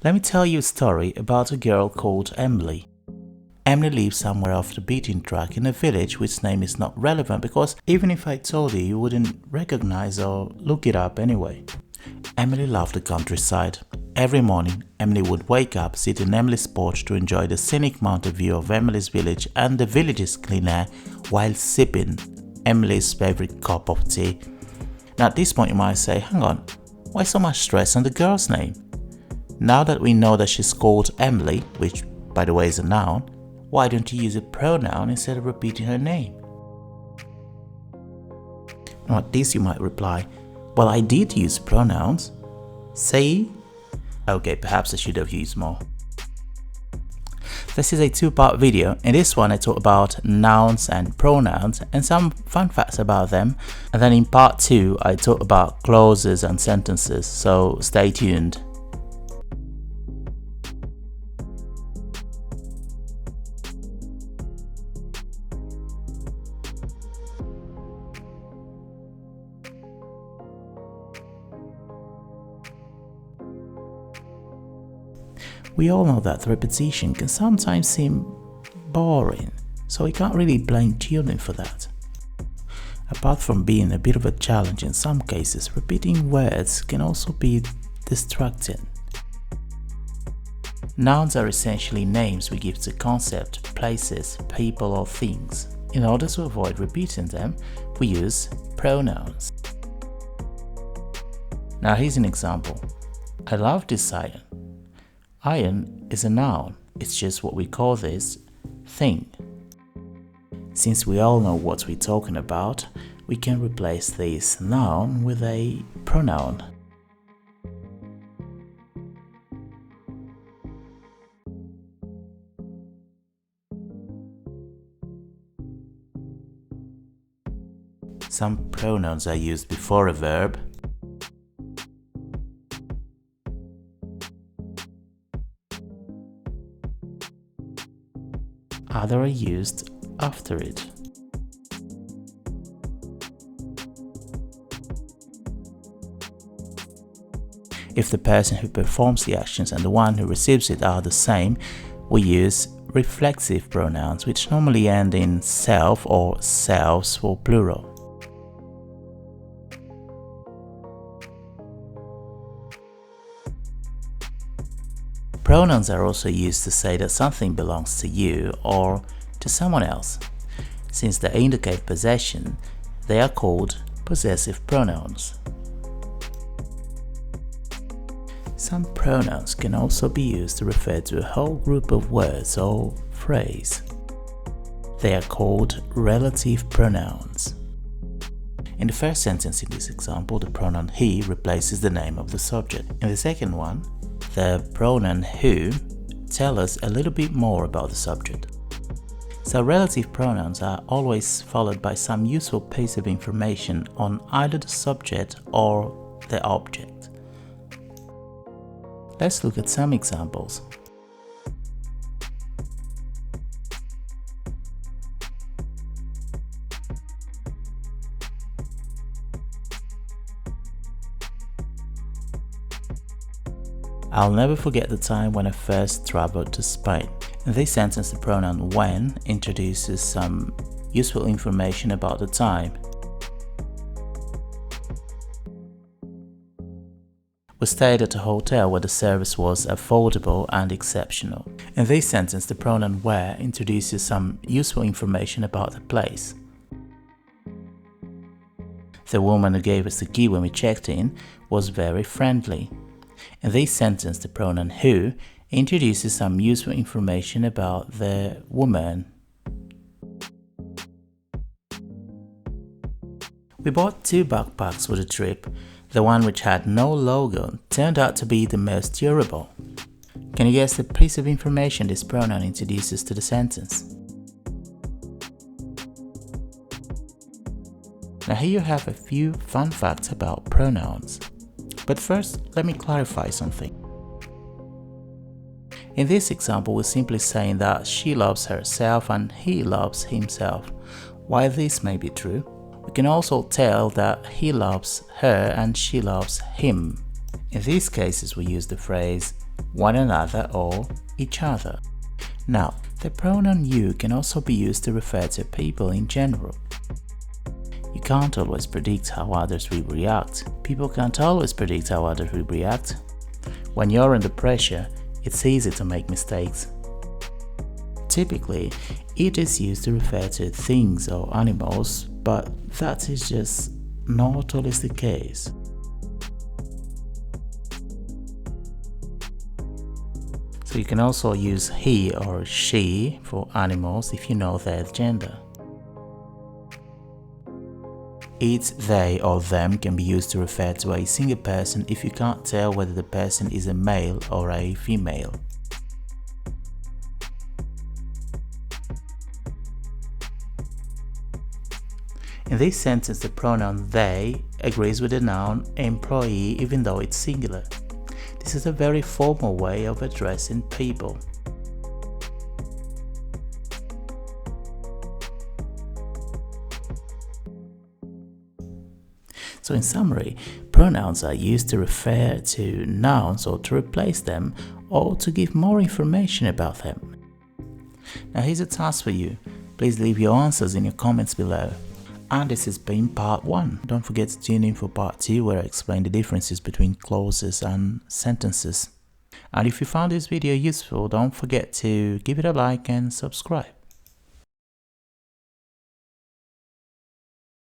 Let me tell you a story about a girl called Emily. Emily lives somewhere off the beaten track in a village which name is not relevant because even if I told you wouldn't recognize or look it up anyway. Emily loved the countryside. Every morning, Emily would wake up, sit in Emily's porch to enjoy the scenic mountain view of Emily's village and the village's clean air while sipping Emily's favorite cup of tea. Now at this point you might say, hang on, why so much stress on the girl's name? Now that we know that she's called Emily, which by the way is a noun, why don't you use a pronoun instead of repeating her name? Now at this you might reply, well, I did use pronouns. See? Okay, perhaps I should have used more. This is a two-part video. In this one I talk about nouns and pronouns and some fun facts about them. And then in part 2 I talk about clauses and sentences, so stay tuned. We all know that repetition can sometimes seem boring, so we can't really blame children for that. Apart from being a bit of a challenge in some cases, repeating words can also be distracting. Nouns are essentially names we give to concepts, places, people or things. In order to avoid repeating them, we use pronouns. Now here's an example. I love this iron. Iron is a noun, it's just what we call this thing. Since we all know what we're talking about, we can replace this noun with a pronoun. Some pronouns are used before a verb. Others are used after it. If the person who performs the actions and the one who receives it are the same, we use reflexive pronouns which normally end in self or selves for plural. Pronouns are also used to say that something belongs to you or to someone else. Since they indicate possession, they are called possessive pronouns. Some pronouns can also be used to refer to a whole group of words or phrase. They are called relative pronouns. In the first sentence in this example, the pronoun he replaces the name of the subject. In the second one, the pronoun who tells us a little bit more about the subject. So relative pronouns are always followed by some useful piece of information on either the subject or the object. Let's look at some examples. I'll never forget the time when I first traveled to Spain. In this sentence, the pronoun when introduces some useful information about the time. We stayed at a hotel where the service was affordable and exceptional. In this sentence, the pronoun where introduces some useful information about the place. The woman who gave us the key when we checked in was very friendly. In this sentence, the pronoun who introduces some useful information about the woman. We bought 2 backpacks for the trip. The one which had no logo turned out to be the most durable. Can you guess the piece of information this pronoun introduces to the sentence? Now here you have a few fun facts about pronouns. But first, let me clarify something. In this example, we're simply saying that she loves herself and he loves himself. While this may be true, we can also tell that he loves her and she loves him. In these cases, we use the phrase one another or each other. Now, the pronoun you can also be used to refer to people in general. You can't always predict how others will react. People can't always predict how others will react. When you're under pressure, it's easy to make mistakes. Typically, it is used to refer to things or animals, but that is just not always the case. So you can also use he or she for animals if you know their gender. It, they, or them can be used to refer to a single person if you can't tell whether the person is a male or a female. In this sentence, the pronoun they agrees with the noun employee even though it's singular. This is a very formal way of addressing people. So in summary, pronouns are used to refer to nouns or to replace them or to give more information about them. Now here's a task for you. Please leave your answers in your comments below. And this has been part 1. Don't forget to tune in for part 2 where I explain the differences between clauses and sentences. And if you found this video useful, don't forget to give it a like and subscribe.